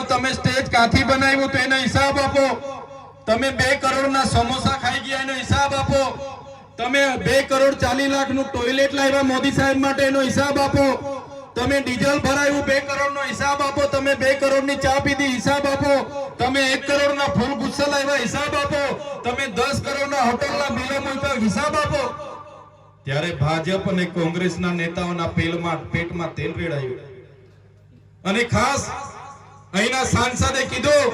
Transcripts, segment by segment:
કરોડનું તમે સ્ટેજ કાથી બનાવ્યું તો એનો હિસાબ આપો. તમે 2 કરોડના સમોસા ખાઈ ગયા એનો હિસાબ આપો. તમે 2 કરોડ 40 લાખનું ટોયલેટ લાવ્યા મોદી સાહેબ માટે એનો હિસાબ આપો. તમે ડીઝલ ભરાયું 2 કરોડનો હિસાબ આપો. તમે 2 કરોડની ચા પીધી હિસાબ આપો. તમે 1 કરોડના ફૂલ ગુસ્સા લાવ્યા હિસાબ આપો. તમે 10 કરોડના હોટલના બિલો મૂક્યા હિસાબ આપો. ત્યારે ભાજપ અને કોંગ્રેસના નેતાઓના પેટમાં તેલ રેડાયું અને ખાસ અહીંના સાંસદે કીધું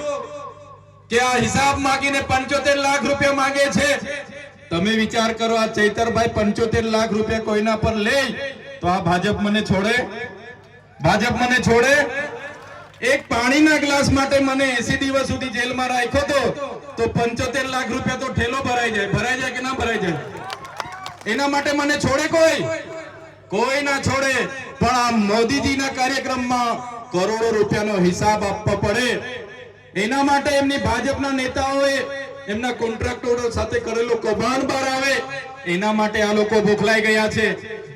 કે આ હિસાબ માંગીને 75 લાખ રૂપિયા માંગે છે. તમે વિચાર કરો, આ ચૈતરભાઈ 75 લાખ રૂપિયા કોઈના પર લે તો આ ભાજપ મને છોડે? ભાજપ મને છોડે? એક પાણીના ગ્લાસ માટે મને 80 દિવસ સુધી જેલમાં રાખ્યો તો 75 લાખ રૂપિયા તો ઠેલો ભરાઈ જાય કે ના ભરાઈ જાય? એના માટે મને છોડે કોઈ ના છોડે. પણ આ મોદીજીના કાર્યક્રમમાં કરોડો રૂપિયાનો હિસાબ આપવો પડે એના માટે એમની ભાજપના નેતાઓએ એમના કોન્ટ્રાક્ટરો સાથે કરેલો કૌભાંડ બહાર આવે એના માટે આ લોકો બોખલાઈ ગયા છે.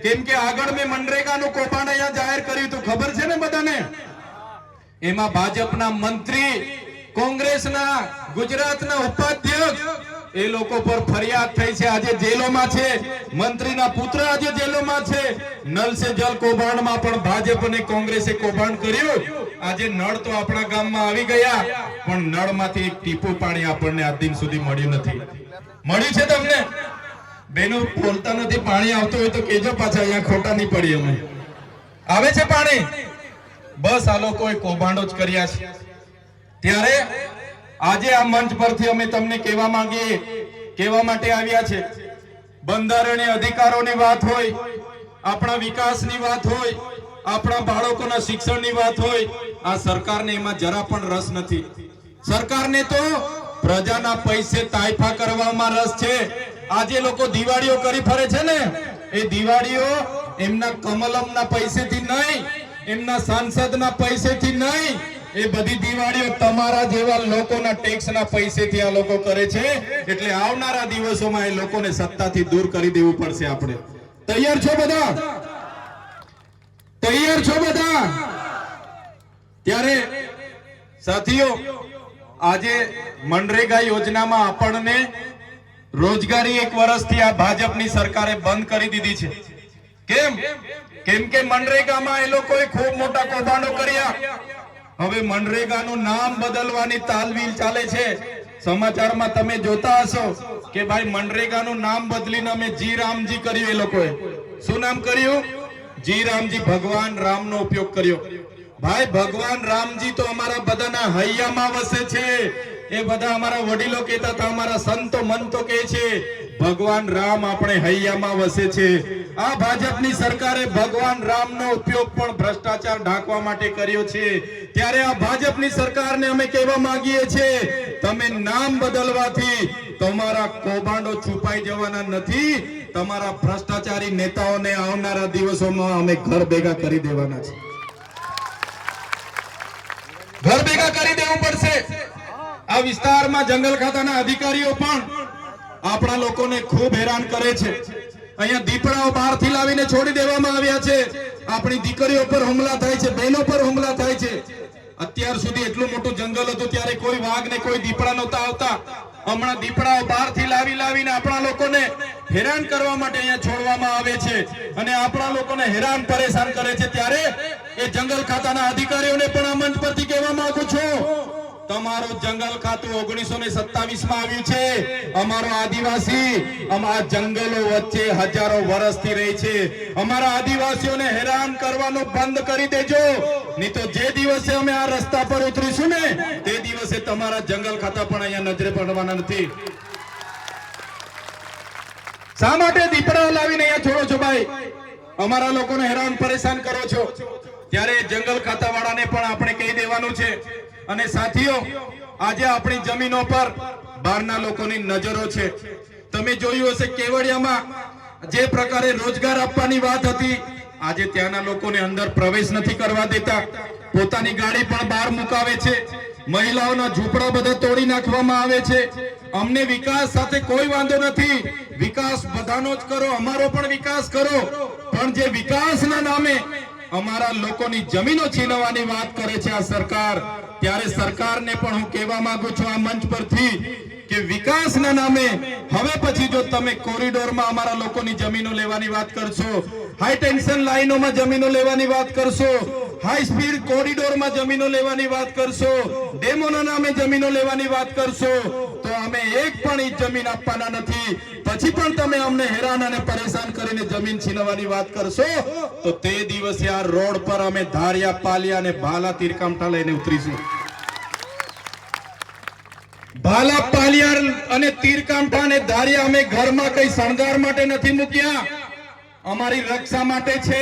કેમ કે આગળ મેં મનરેગાનું કૌભાંડ અહીંયા જાહેર કર્યું તો ખબર છે ને બધાને? એમાં ભાજપના મંત્રી, કોંગ્રેસના ગુજરાતના ઉપાધ્યક્ષ એ લોકો પર ફરિયાદ થઈ છે. આજે જેલોમાં છે. મંત્રીના પુત્ર આજે જેલોમાં છે. નલ સે જલ કૌભાંડમાં પણ ભાજપ અને કોંગ્રેસે કૌભાંડ કર્યું. આજે નળ તો આપણા ગામમાં આવી ગયા પણ નળમાંથી એક ટીપું પાણી આપણને આજ દિન સુધી મળ્યું નથી. મળ્યું છે તમને? બેનો બોલતા નથી. પાણી આવતું હોય તો કેજો પાછા, અહીંયા ખોટા નહીં પડી. અમે આવે છે પાણી? બસ આ લોકોએ કૌભાંડો જ કર્યા છે. ત્યારે આજે આ મંચ પરથી અમે તમને કહેવા માટે આવ્યા છે. બંધારણીય અધિકારોની વાત હોય, આપણા વિકાસની વાત હોય, આપણા બાળકોના શિક્ષણની વાત હોય, આ સરકારને એમાં જરા પણ રસ નથી. સરકારને તો પ્રજાના પૈસે તાઇફા કરવામાં રસ છે. આજે લોકો દિવાળીઓ કરી ફરે છે ને, એ દિવાળીઓ એમના કમલમના પૈસેથી નહીં, એમના સાંસદના પૈસેથી નહીં, એ બધી દિવાળીઓ તમારા જેવા લોકોના ટેક્સના પૈસેથી આ લોકો કરે છે. એટલે આવનારા દિવસોમાં એ લોકોને સત્તાથી દૂર કરી દેવું પડશે. આપણે તૈયાર છો બધા? તૈયાર છો બધા? ત્યારે સાથીઓ, આજે મનરેગા યોજનામાં આપણને રોજગારી 1 વર્ષથી આ ભાજપની સરકારે બંધ કરી દીધી છે. કેમ કે મનરેગામાં એ લોકોએ ખૂબ મોટા કૌભાંડો કર્યા. હવે મનરેગાનું નામ બદલવાની તાલવીલ ચાલે છે. સમાચારમાં તમે જોતા હશો કે ભાઈ મનરેગાનું નામ બદલીને અમે જી રામજી કર્યું. એ લોકોએ શું નામ કર્યું? જી રામજી. ભગવાન રામનો ઉપયોગ કર્યો. ભાઈ ભગવાન રામજી તો અમારા બધાના હૈયામાં વસે છે. એ બધા અમારા વડીલો કહેતા હતા, અમારા સંતો મંતો કહે છે ભગવાન રામ આપણે હૈયામાં વસે છે. આ ભાજપની સરકારે ભગવાન રામનો ઉપયોગ પણ ભ્રષ્ટાચાર ઢાંકવા માટે કર્યો છે. ત્યારે આ ભાજપની સરકારને અમે કહેવા માંગીએ છીએ, તમે નામ બદલવાથી તમારા કૌભાંડો છુપાઈ જવાના નથી. તમારા ભ્રષ્ટાચારી નેતાઓને આવનારા દિવસોમાં અમે ઘર ભેગા કરી દેવાના છે. ઘર ભેગા કરી દેવું પડશે. આ વિસ્તારમાં જંગલ ખાતાના અધિકારીઓ પણ આપણા લોકોને ખૂબ હેરાન કરે છે. અહીંયા દીપડાઓ બહારથી લાવીને છોડી દેવામાં આવ્યા છે. આપણી દીકરીઓ પર હુમલા થાય છે, બહેનો પર હુમલા થાય છે. અત્યાર સુધી એટલું મોટું જંગલ હતું ત્યારે કોઈ વાઘ ને કોઈ દીપડા નહોતા આવતા. હમણાં દીપડાઓ બહારથી લાવીને આપણા લોકોને હેરાન કરવા માટે અહીંયા છોડવામાં આવે છે અને આપણા લોકોને હેરાન પરેશાન કરે છે. ત્યારે એ જંગલ ખાતાના અધિકારીઓને પણ આ મંચ પરથી કહેવા માંગુ છું, તમારું જંગલ ખાતું 1927 માં આવ્યું છે. અમારો આદિવાસી અમારા જંગલો વચ્ચે હજારો વર્ષથી રહે છે. અમારા આદિવાસીઓને હેરાન કરવાનું બંધ કરી દેજો, નહીં તો જે દિવસે અમે આ રસ્તા પર ઉતરીશું ને તે દિવસે તમારા જંગલ ખાતા પણ અહીંયા નજરે પડવાના નથી. શા માટે દીપડા લાવીને અહીંયા છોડો છો ભાઈ? અમારા લોકોને હેરાન પરેશાન કરો છો. ત્યારે જંગલ ખાતા વાળાને પણ આપણે કહી દેવાનું છે. અને સાથીઓ, આજે આપણી જમીનો પર બહારના લોકોની નજરો છે. તમે જોયું હશે કેવડિયામાં જે પ્રકારે રોજગાર આપવાની વાત હતી, આજે ત્યાંના લોકોને અંદર પ્રવેશ નથી કરવા દેતા. પોતાની ગાડી પણ બહાર મુકાવે છે. મહિલાઓના ઝૂંપડા બધા તોડી નાખવામાં આવે છે. અમને વિકાસ સાથે કોઈ વાંધો નથી, વિકાસ બધાનો જ કરો, અમારો પણ વિકાસ કરો. પણ જે વિકાસના નામે અમારા લોકોની જમીનો છીનવવાની વાત કરે છે આ સરકાર, ત્યારે સરકારને પણ હું કહેવા માંગુ છું આ મંચ પરથી કે વિકાસના નામે હવે પછી જો તમે કોરિડોરમાં અમારા લોકોની જમીનો લેવાની વાત કરશો, હાઈ ટેન્શન લાઈનોમાં જમીનો લેવાની વાત કરશો, હાઈ સ્પીડ કોરિડોરમાં જમીનો લેવાની વાત કરશો, ડેમોના નામે જમીનો લેવાની વાત કરશો, તો અમે એક પણ ઇંચ જમીન આપવાના નથી. પછી પણ તમે અમને હેરાન અને પરેશાન કરીને જમીન છીનવવાની વાત કરશો તો તે દિવસે આ રોડ પર અમે ધારિયા, પાલિયા અને ભાલા તીરકામઠા લઈને ઉતરીશું. ભાલા, પાલિયા અને તીરકામઠા અને ધારિયા અમે ઘરમાં કઈ શણગાર માટે નથી મૂક્યા, અમારી રક્ષા માટે છે.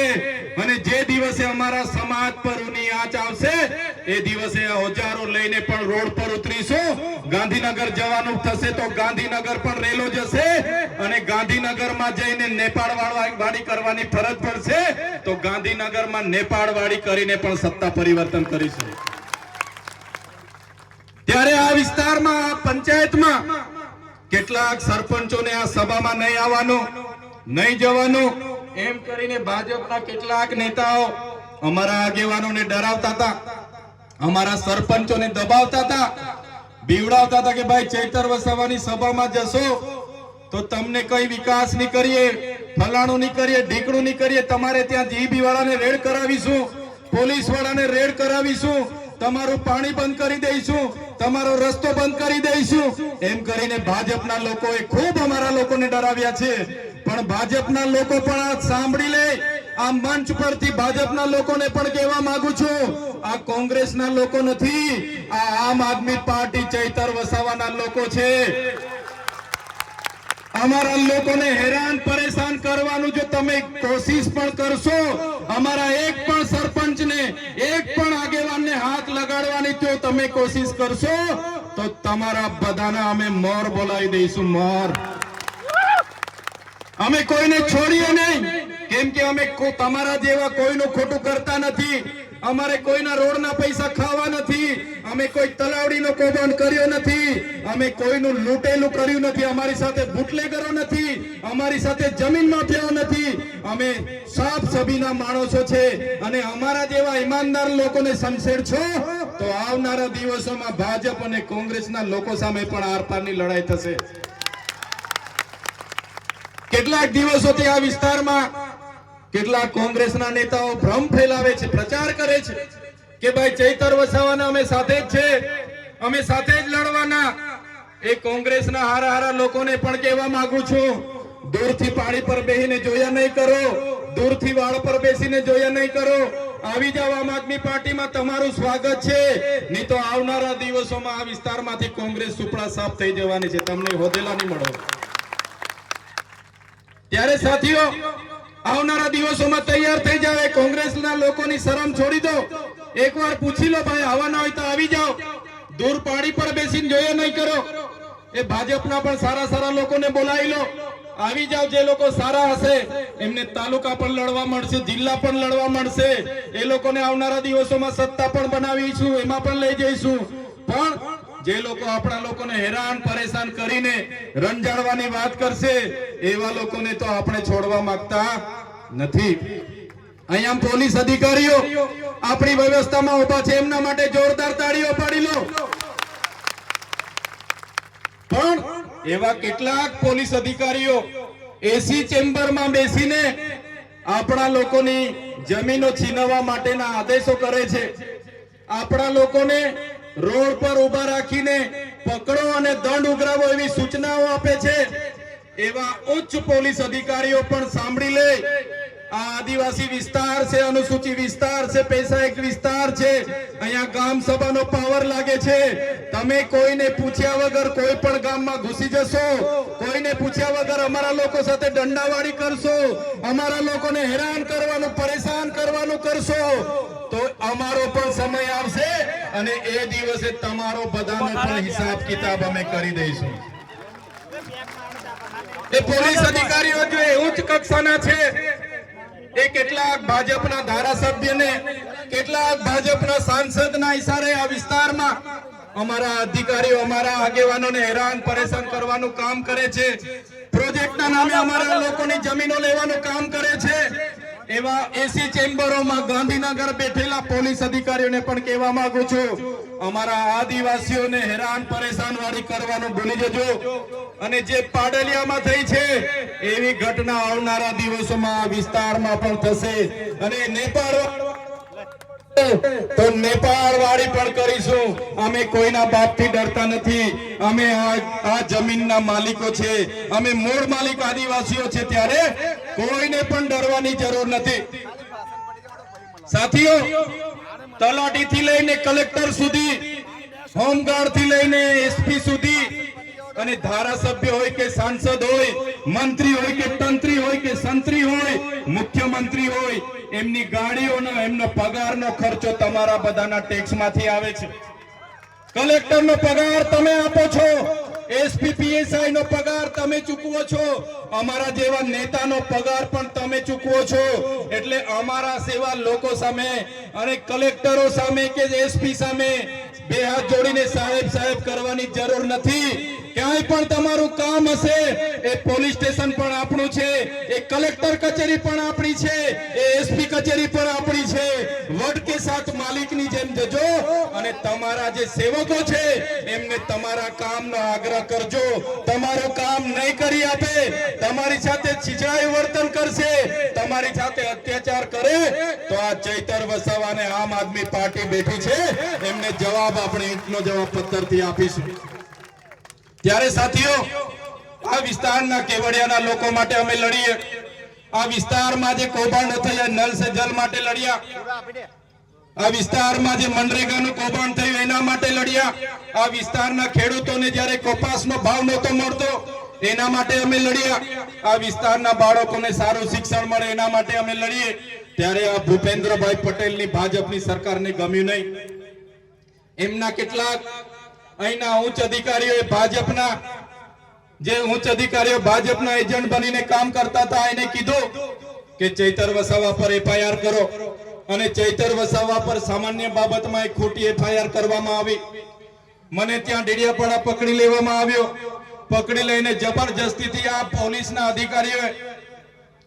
અને જે દિવસે અમારા સમાજ પર ઊની આંચ આવશે એ દિવસે ઓજારો લઈને પણ રોડ પર ઉતરીશું. ગાંધીનગર જવાનું થશે તો ગાંધીનગર પણ રેલો જશે અને ગાંધીનગરમાં જઈને નેપાળ વાળી કરવાની ફરજ પડશે તો ગાંધીનગરમાં નેપાળ વાળી કરીને પણ સત્તા પરિવર્તન કરીશું. ત્યારે આ વિસ્તારમાં, આ પંચાયતમાં કેટલાક સરપંચોને આ સભામાં નહીં આવવાનું, નહીં જવાનું એમ કરીને ભાજપના કેટલાક નેતાઓ અમારા આગેવાનોને ડરાવતા હતા, અમારા સરપંચોને દબાવતા હતા, બીવડાવતા હતા કે ભાઈ ચૈતર વસાવાની સભામાં જશો તો તમને કઈ વિકાસ નહીં કરીએ, ફલાણું નહીં કરીએ, ઢીકણું નહીં કરીએ, તમારે ત્યાં જીબી વાળાને રેડ કરાવીશું, પોલીસ વાળાને રેડ કરાવીશું, તમારું પાણી બંધ કરી દઈશું, તમારો રસ્તો બંધ કરી દઈશું એમ કરીને ભાજપના લોકોએ ખૂબ અમારા લોકોને ડરાવ્યા છે. પણ ભાજપના લોકો પણ આ સાંભળી લે. આ મંચ પરથી ભાજપના લોકોને પણ કહેવા માંગુ છું, આ કોંગ્રેસના લોકો નથી, આ આમ આદમી પાર્ટી ચૈતર વસાવાના લોકો છે. અમારા લોકોને હેરાન પરેશાન કરવાનું જો તમે કોશિશ પણ કરશો, અમારા એક પણ સરપંચને, એક પણ આગેવાનને હાથ લગાડવાની જો તમે કોશિશ કરશો તો તમારા બધાના અમે મોર બોલાવી દઈશું, મોર. અમે કોઈને છોડીએ નહીં, કેમ કે અમે તમારા જેવા કોઈનું ખોટું કરતા નથી. અમારે કોઈના રોડના પૈસા ખાવા નથી, અમે કોઈ તલાવડીનો કૌભાંડ કર્યો નથી, અમે કોઈનું લૂંટેલું કર્યું નથી, અમારી સાથે બુટલેગરો નથી, અમારી સાથે જમીન માફિયાઓ નથી. અમે સાફ સભીના માણસો છે અને અમારા જેવા ઈમાનદાર લોકોને સમસેડશો તો આવનારા દિવસોમાં ભાજપ અને કોંગ્રેસના લોકો સામે પણ આરપારની લડાઈ થશે. કેટલાક દિવસોથી આ વિસ્તારમાં કેટલાક કોંગ્રેસના નેતાઓ ભ્રમ ફેલાવે છે, પ્રચાર કરે છે કે ભાઈ ચૈતર વસાવાના અમે સાથે જ છે, અમે સાથે જ લડવાના. એ કોંગ્રેસના હારા હારા લોકોને પણ કહેવા માંગુ છું, દૂરથી પાણી પર બેસીને જોયા નહીં કરો, દૂરથી વાળ પર બેસીને જોયા નહીં કરો. આવી જાવ, આમ આદમી પાર્ટીમાં તમારું સ્વાગત છે. નહીં તો આવનારા દિવસોમાં આ વિસ્તારમાંથી કોંગ્રેસ સુપડા સાફ થઈ જવાની છે, તમને હોદેલા નહીં મળો. ત્યારે સાથીઓ, આવનારા દિવસોમાં તૈયાર થઈ જાવ. કોંગ્રેસના લોકોની શરમ છોડી દો. એકવાર પૂછી લો, ભાઈ આવવાના હોય તો આવી જાઓ, દૂર પાડી પર બેસીને જોયા નહીં કરો. એ ભાજપના પણ સારા સારા લોકોને બોલાવી લો, આવી જાવ. જે લોકો સારા હશે એમને તાલુકા પણ લડવા મળશે, જિલ્લા પણ લડવા મળશે. એ લોકોને આવનારા દિવસોમાં સત્તા પણ બનાવીશું, એમાં પણ લઈ જઈશું. પણ જે લોકો આપણા લોકોને હેરાન પરેશાન કરીને રંજાડવાની વાત કરશે એવા લોકોને તો આપણે છોડવા માંગતા નથી. અહીંયા પોલીસ અધિકારીઓ આપણી વ્યવસ્થામાં ઉભા છે, એમના માટે જોરદાર તાળીઓ પાડી લો. પણ એવા કેટલાક પોલીસ અધિકારીઓ એસી ચેમ્બરમાં બેસીને આપણા લોકોની જમીનો છીનવવા માટેના આદેશો કરે છે. આપણા લોકોને રોડ પર ઉભા રાખીને પકડો અને દંડ ઉઘરાવો એવી સૂચનાઓ આપે છે. એવા ઉચ્ચ પોલીસ અધિકારીઓ પણ સાંભળી લે. આ આદિવાસી વિસ્તાર છે, અનુસૂચિત વિસ્તાર છે, પૈસા એક વિસ્તાર છે, અહીંયા ગામ સભાનો પાવર લાગે છે. તમે કોઈને પૂછ્યા વગર કોઈ પણ ગામમાં ઘૂસી જશો, કોઈને પૂછ્યા વગર અમારા લોકો સાથે દંડાવાળી કરશો, અમારા લોકોને હેરાન કરવાનું, પરેશાન કરવાનું કરશો તો અમારો પણ સમય આવશે અને એ દિવસે તમારો બધાનો પણ હિસાબ કિતાબ અમે કરી દઈશું. એ પોલીસ અધિકારીઓ જો ઉચ્ચ કક્ષાના છે, એ કેટલાક ભાજપના ધારાસભ્યને, કેટલાક ભાજપના સાંસદના ઈશારે આ વિસ્તારમાં અમારા અધિકારીઓ, અમારા આગેવાનોને હેરાન પરેશાન કરવાનું કામ કરે છે. પ્રોજેક્ટના નામે અમારા લોકોની જમીનો લેવાનું કામ કરે છે. એવા એસી ચેમ્બરોમાં ગાંધીનગર બેઠેલા પોલીસ અધિકારીઓને પણ કહેવા માંગુ છું, અમારા આદિવાસીઓને હેરાન પરેશાન વાળી કરવાનું ભૂલી જજો. અને જે પાડલિયામાં થઈ છે એવી ઘટના આવનારા દિવસોમાં આ વિસ્તારમાં પણ થશે. અને નેપાળ તો નેપાળ વાળી પણ કરીશું. અમે કોઈના બાપથી ડરતા નથી. અમે આ જમીનના માલિકો છે, અમે મૂળ માલિક આદિવાસીઓ છે, ત્યારે કોઈને પણ ડરવાની જરૂર નથી. સાથીઓ, તલાટી થી લઈને કલેક્ટર સુધી, હોમગાર્ડ થી લઈને એસપી સુધી, અને ધારાસભ્ય હોય કે સાંસદ હોય, મંત્રી હોય કે તંત્રી હોય કે સંત્રી હોય, મુખ્યમંત્રી હોય, એમની ગાડીઓનો એમનો પગારનો ખર્ચો તમારા બધાના ટેક્સમાંથી આવે છે. કલેક્ટરનો પગાર તમે આપો છો, એસપી પીએસઆઈ નો પગાર તમે ચૂકવો છો, અમારા જેવા નેતાનો પગાર પણ તમે ચૂકવો છો. એટલે અમારા સેવા લોકો સામે અને કલેક્ટરો સામે કે એસપી સામે બે હાથ જોડીને સાહેબ સાહેબ કરવાની જરૂર નથી. ક્યાંય પણ તમારું કામ હશે, એ પોલીસ સ્ટેશન પણ આપણું છે, એ કલેક્ટર કચેરી પણ આપણી છે, એ એસપી કચેરી પણ આપણી છે. વડ કે સાથ માલિકની જેમ જજો અને તમારા જે સેવકો છે એમને તમારા કામનો આગ્રહ કરજો. તમારું કામ નહીં કરી આપે, તમારી સાથે છીછરાયું વર્તન કરશે, તમારી સાથે અત્યાચાર કરે, તો આ ચૈતર વસાવાને આમ આદમી પાર્ટી બેઠી છે, એમને જવાબ આપણે ઈંટનો જવાબ પથ્થરથી આપીશું. ત્યારે સાથીઓ, આ વિસ્તારના કેવડિયાના લોકો માટે અમે લડીએ. આ વિસ્તારમાં જે કૌભાંડ થયા નલ સે જલ માટે લડ્યા, આ વિસ્તારમાં જે મનરેગાનું કૌભાંડ થયું એના માટે લડ્યા, આ વિસ્તારના ખેડૂતોને જ્યારે કપાસનો ભાવ નહોતો મળતો એના માટે અમે લડ્યા, આ વિસ્તારના બાળકોને સારું શિક્ષણ મળે એના માટે અમે લડીએ. ત્યારે આ ભૂપેન્દ્રભાઈ પટેલની ભાજપની સરકારને ગમ્યું નહીં. એમના કેટલાક અહીંના ઉચ્ચ અધિકારીઓ ભાજપના એજન્ટ બનીને કામ કરતા હતા. એને કીધું કે ચૈતર વસાવા પર એફઆઈઆર કરો, અને ચૈતર વસાવા પર સામાન્ય બાબતમાં એક ખોટી એફઆઈઆર કરવામાં આવી. મને ત્યાં ડેડિયાપાડા પકડી લેવામાં આવ્યો. પકડી લઈને જબરજસ્તીથી આ પોલીસના અધિકારીઓએ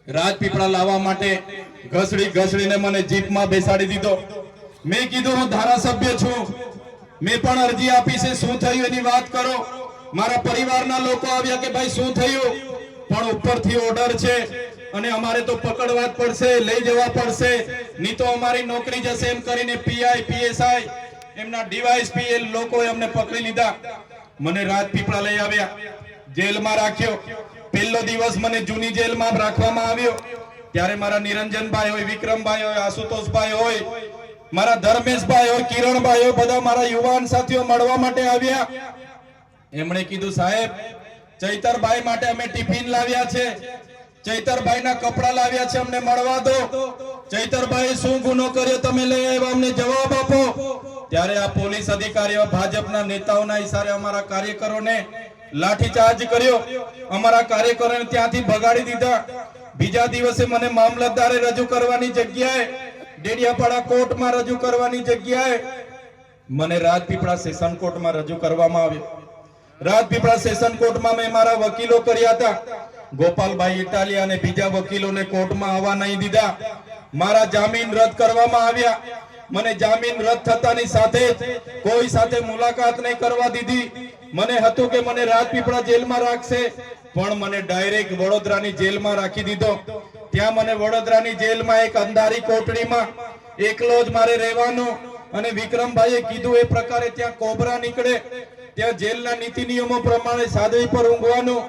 રાજપીપળા લાવવા માટે ઘસડીને મને જીપમાં બેસાડી દીધો. મેં કીધું હું ધારાસભ્ય છું, મેં પણ અરજી આપી છે, શું થયું એની વાત કરો. મારા પરિવારના લોકો આવ્યા કે ભાઈ શું થયું, પણ ઉપરથી ઓર્ડર છે અને અમારે તો પકડવા જ પડશે, લઈ જવા પડશે, નહીં તો અમારી નોકરી જશે એમ કરીને પીઆઈ પીએસઆઈ એમના ડીવાયએસપી એ લોકોએ અમને પકડી લીધા. મને રાજપીપળા લઈ આવ્યા, જેલમાં રાખ્યો. પહેલો દિવસ મને જૂની જેલમાં રાખવામાં આવ્યો. ત્યારે મારા નિરંજનભાઈ હોય, વિક્રમભાઈ હોય, આશુતોષભાઈ હોય, મારા ધર્મેશભાઈ હોય, કિરણભાઈ હોય, બધા મારા યુવાન સાથીઓ મળવા માટે આવ્યા. એમણે કીધું સાહેબ, ચૈતરભાઈ માટે અમે ટિફિન લાવ્યા છે, ચૈતરભાઈના કપડા લાવ્યા છે, અમને મળવા દો. ચૈતરભાઈ શું ગુનો કર્યો તમે લઈ આવ્યા, અમને જવાબ આપો. ત્યારે આ પોલીસ અધિકારીઓ ભાજપના નેતાઓના ઈશારે અમારા કાર્યકરોને લાઠીચાર્જ કર્યો, અમારા કાર્યકરોને ત્યાંથી ભગાડી દીધા. બીજા દિવસે મને મામલતદારે રજૂ કરવાની જગ્યાએ, ડેડિયાપાડા કોર્ટમાં રજૂ કરવાની જગ્યાએ મને રાજપીપળા સેશન કોર્ટમાં રજૂ કરવામાં આવ્યો. રાજપીપળા સેશન કોર્ટમાં મેં મારા વકીલો કર્યા હતા. ગોપાલભાઈ ઇટાલિયા અને બીજા વકીલોને કોર્ટમાં આવવા નહીં દીધા. મારા જામીન રદ કરવામાં આવ્યા. મને જામીન રદ થતાની સાથે કોઈ સાથે મુલાકાત નહીં કરવા દીધી. મને હતું કે મને રાજપીપળા જેલમાં રાખશે, પણ મને ડાયરેક્ટ વડોદરાની જેલમાં રાખી દીધો. ત્યાં મને વડોદરાની જેલમાં એક અંધારી કોટડીમાં એકલો જ મારે રહેવાનું. અને વિક્રમભાઈએ કીધું એ પ્રકારે ત્યાં કોબરા નીકળે, ત્યાં જેલના નીતિ નિયમો પ્રમાણે સાદડી પર ઊંઘવાનું,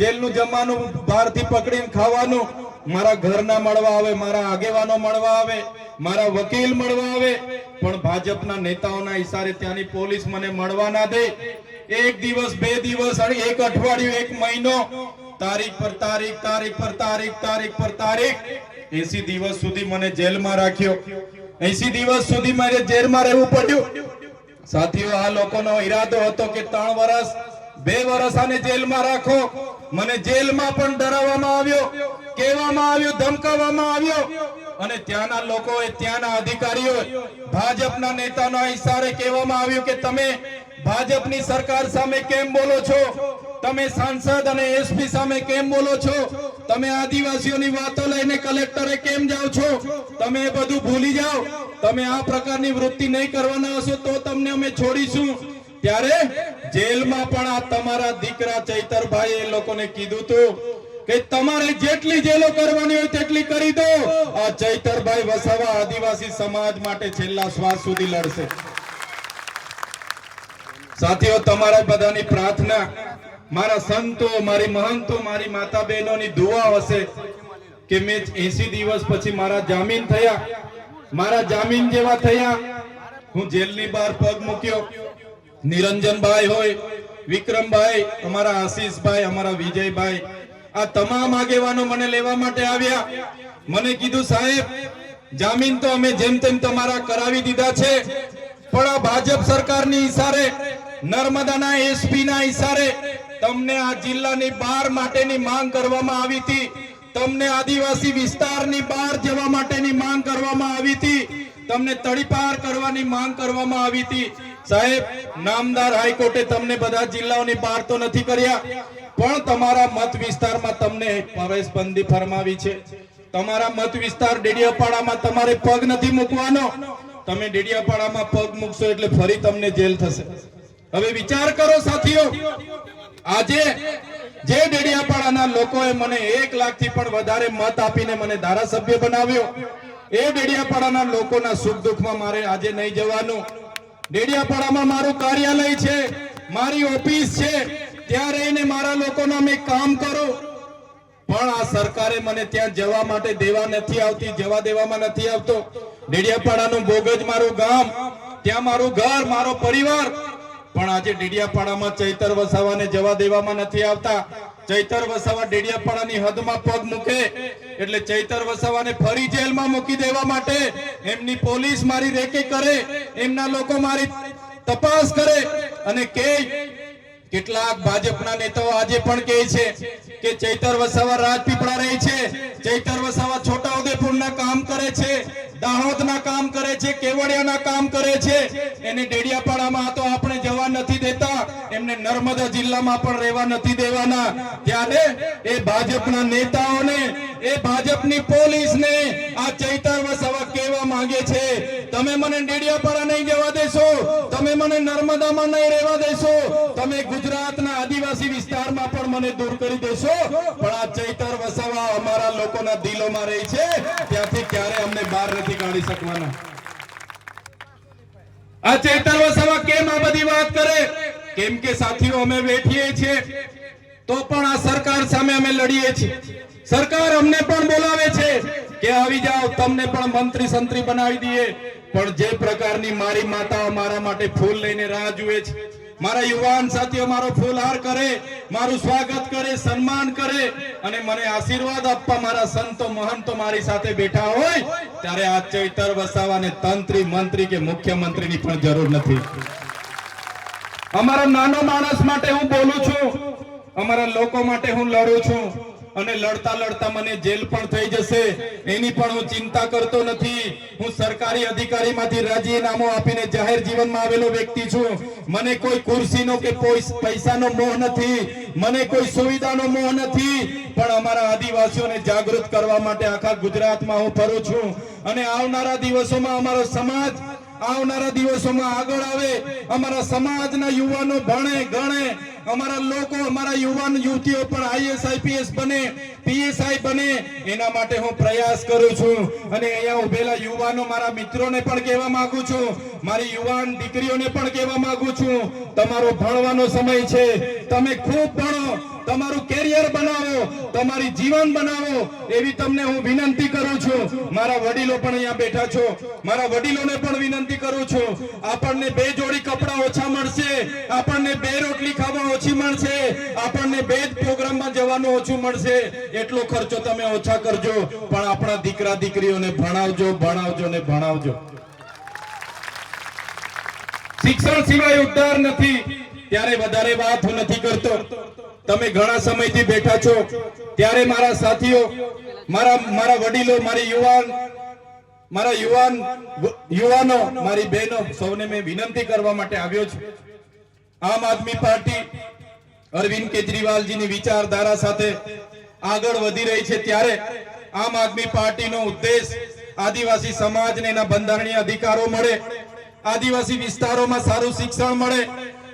જેલનું જમવાનું બહારથી પકડીને ખાવાનું. મારા ઘરના મળવા આવે, મારા આગેવાનો મળવા આવે, મારા વકીલ મળવા આવે, પણ ભાજપના નેતાઓના ઈશારે ત્યાંની પોલીસ મને મળવા ના દે. એક દિવસ, બે દિવસ, એક અઠવાડિયું, એક મહિનો, તારીખ પર તારીખ, તારીખ પર તારીખ, તારીખ પર તારીખ, 80 દિવસ સુધી મને જેલમાં રાખ્યો. 80 દિવસ સુધી મારે જેલમાં રહેવું પડ્યું. સાથીઓ, આ લોકોનો ઈરાદો હતો કે 3 વર્ષ, 2 વર્ષ આને જેલમાં રાખો. મને જેલમાં પણ ડરાવવામાં આવ્યો, કહેવામાં આવ્યું, ધમકાવવામાં આવ્યો. અને ત્યાંના લોકોએ, ત્યાંના અધિકારીઓ, ભાજપના નેતાના ઈશારે કહેવામાં આવ્યું કે તમે ભાજપની સરકાર સામે કેમ બોલો છો, તમે સાંસદ અને એસપી સામે કેમ બોલો છો? તમે આદિવાસીઓની વાતો લઈને કલેક્ટરે કેમ જાઓ છો? તમે એ બધું ભૂલી જાઓ. તમે આ પ્રકારની વૃત્તિ નહીં કરવાના હશો તો તમને અમે છોડીશું. ત્યારે જેલમાં પણ આ તમારા દીકરા ચૈતરભાઈ એ લોકોને કીધું હતું કે તમારે જેટલી જેલો કરવાની હોય તેટલી કરી દો. આ ચૈતરભાઈ વસાવા આદિવાસી સમાજ માટે છેલ્લા શ્વાસ સુધી લડશે. સાથીઓ, તમારા બધાની પ્રાર્થના, મારા સંતો, મારી મહંતો, મારી માતા બહેનોની દુઆ હશે કે મેં 80 દિવસ પછી મારા જામીન થયા, મારા જામીન જેવા થયા. હું જેલની બહાર પગ મૂક્યો. નિરંજનભાઈ હોય, વિક્રમભાઈ, અમારા આશીષભાઈ, અમારા વિજયભાઈ, આ તમામ આગેવાનો મને લેવા માટે આવ્યા. મને કીધું, સાહેબ, જામીન તો અમે જેમ તેમ તમારા કરાવી દીધા છે, પણ આ ભાજપ સરકારની ઈશારે, નર્મદાના એસપી ના ઈશારે તમને આ જિલ્લાની બહાર માટેની માંગ કરવામાં આવી હતી. તમને આદિવાસી વિસ્તારની બહાર જવા માટેની માંગ કરવામાં આવી હતી. તમને તડીપાર કરવાની માંગ કરવામાં આવી હતી. સાહેબ, નામદાર હાઈકોર્ટે તમને બધા જિલ્લાઓની બહાર તો નથી કર્યા, પણ તમારા મત વિસ્તારમાં તમને પ્રવેશબંધી ફરમાવી છે. તમારા મત વિસ્તાર ડેડિયાપાડામાં તમારે પગ નથી મૂકવાનો. તમે ડેડિયાપાડામાં પગ મૂકશો એટલે ફરી તમને જેલ થશે. હવે વિચાર કરો સાથીઓ, આજે જે ડેડિયાપાડાના લોકોએ મને 1 લાખથી પણ વધારે મત આપીને મને ધારાસભ્ય બનાવ્યો, એ ડેડિયાપાડાના લોકોના સુખ દુઃખમાં મારે આજે નહીં જવાનું. ડેડિયાપાડામાં મારું કાર્યાલય છે, મારી ઓફિસ છે, ત્યાં રહીને મારા લોકોના મેં કામ કરું. પણ આ સરકારે મને ત્યાં જવા માટે દેવા નથી આવતી, જવા દેવામાં નથી આવતો. ડેડિયાપાડાનું બોગજ મારું ગામ, ત્યાં મારું ઘર, મારો પરિવાર, પણ આજે ડેડિયાપાડામાં ચૈતર વસાવાને જવા દેવામાં નથી આવતા. ચૈતર વસાવા ડેડિયાપાડાની હદમાં પગ મૂકે એટલે ચૈતર વસાવાને ફરી જેલમાં મૂકી દેવા માટે એમની પોલીસ મારી રેકી કરે, એમના લોકો મારી તપાસ કરે અને કે કેટલાક ભાજપના નેતાઓ આજે પણ કહે છે કે ચૈતર વસાવા રાજપીપળા રહે છે, ચૈતર વસાવા છોટાઉદેપુરના કામ કરે છે, દાહોદના કામ કરે છે, કેવડિયાના કામ કરે છે. એને ડેડિયાપાડામાં તો આપણે જવા નથી દેતા, એમને નર્મદા જિલ્લામાં પણ રહેવા નથી દેવાના. ત્યારે એ ભાજપના નેતાઓને, એ ભાજપની પોલીસને આ ચૈતર વસાવા કહેવા માંગે છે, તમે મને ડેડિયાપાડા નહીં જવા દેશો, તમે મને નર્મદામાં નહીં રહેવા દેશો, તમે ગુજરાતના આદિવાસી વિસ્તારમાં પણ મને દૂર કરી દેશો, પણ આ ચૈતર વસાવા અમારા લોકોના દિલોમાં રહી છે, ત્યાંથી ક્યારે અમને બહાર નથી કાઢી શકવાના. આ ચૈતર વસાવા કેમ આ બધી વાત કરે? કેમ કે સાથીઓ, અમે બેઠીએ છીએ તો પણ આ સરકાર સામે અમે લડીએ છીએ. સરકાર અમને પણ બોલાવે છે કે આવી જાઓ, તમને પણ મંત્રી સંત્રી બનાવી દઈએ. પણ જે પ્રકારની મારી માતા મારા માટે ફૂલ લઈને રાહ જુએ છે, મારા યુવાન સાથીઓ મારો ફૂલહાર કરે, મારું સ્વાગત કરે, સન્માન કરે અને મને આશીર્વાદ આપવા મારા સંતો મહંતો મારી સાથે બેઠા હોય, ત્યારે આ ચૈતર વસાવાને તંત્રી, મંત્રી કે મુખ્યમંત્રીની પણ જરૂર નથી. અમારા નાનો માણસ માટે હું બોલું છું, અમારા લોકો માટે હું લડું છું અને લડતા લડતા મને જેલ પણ થઈ જશે એની પણ હું ચિંતા કરતો નથી. હું સરકારી અધિકારીમાંથી રાજીનામું આપીને જાહેર જીવનમાં આવેલો વ્યક્તિ છું. મને કોઈ ખુરશીનો કે પૈસાનો મોહ નથી, મને કોઈ સુવિધાનો મોહ નથી, પણ અમારા આદિવાસીઓને જાગૃત કરવા માટે આખા ગુજરાતમાં હું ફરું છું અને આવનારા દિવસોમાં અમારો સમાજ આવનારા દિવસોમાં આગળ આવે, અમારા સમાજના યુવાનો ભણે ગણે, અમારા લોકો, અમારા યુવાન યુવતીઓ પણ આઈએસ આઈપીએસ બને, પીએસઆઈ બને, એના માટે હું પ્રયાસ કરું છું. અને અહીંયા ઉભેલા યુવાનો, મારા મિત્રોને પણ કહેવા માંગુ છું, મારી યુવાન દીકરીઓને પણ કહેવા માંગુ છું, તમારો ભણવાનો સમય છે, તમે ખૂબ ભણો, તમારું કેરિયર બનાવો, તમારી જીવન બનાવો, એવી તમને હું વિનંતી કરું છું. મારા વડીલો પણ અહીંયા બેઠા છો, મારા વડીલોને પણ વિનંતી કરું છું, આપણને 2 જોડી કપડા ઓછા મળશે, આપણને 2 રોટલી ખાવા ઓછી મળશે, આપણને 2 પ્રોગ્રામમાં જવાનું ઓછું મળશે, એટલો ખર્ચો તમે ઓછા કરજો, પણ આપણા દીકરા દીકરીઓને ભણાવજો, ભણાવજો ને ભણાવજો. શિક્ષણ સિવાય ઉદ્ધાર નથી. ત્યારે વધારે વાત હું નથી કરતો. તમે ઘણા સમયથી બેઠા છો, ત્યારે મારા સાથીઓ, મારા વડીલો, મારા યુવાનો, મારી બહેનો, સૌને મેં વિનંતી કરવા માટે આવ્યો છું. આમ આદમી પાર્ટી અરવિંદ કેજરીવાલજીની વિચારધારા સાથે આગળ વધી રહી છે, ત્યારે આમ આદમી પાર્ટીનો ઉદ્દેશ આદિવાસી સમાજને એના બંધારણીય અધિકારો મળે, આદિવાસી વિસ્તારોમાં સારું શિક્ષણ મળે,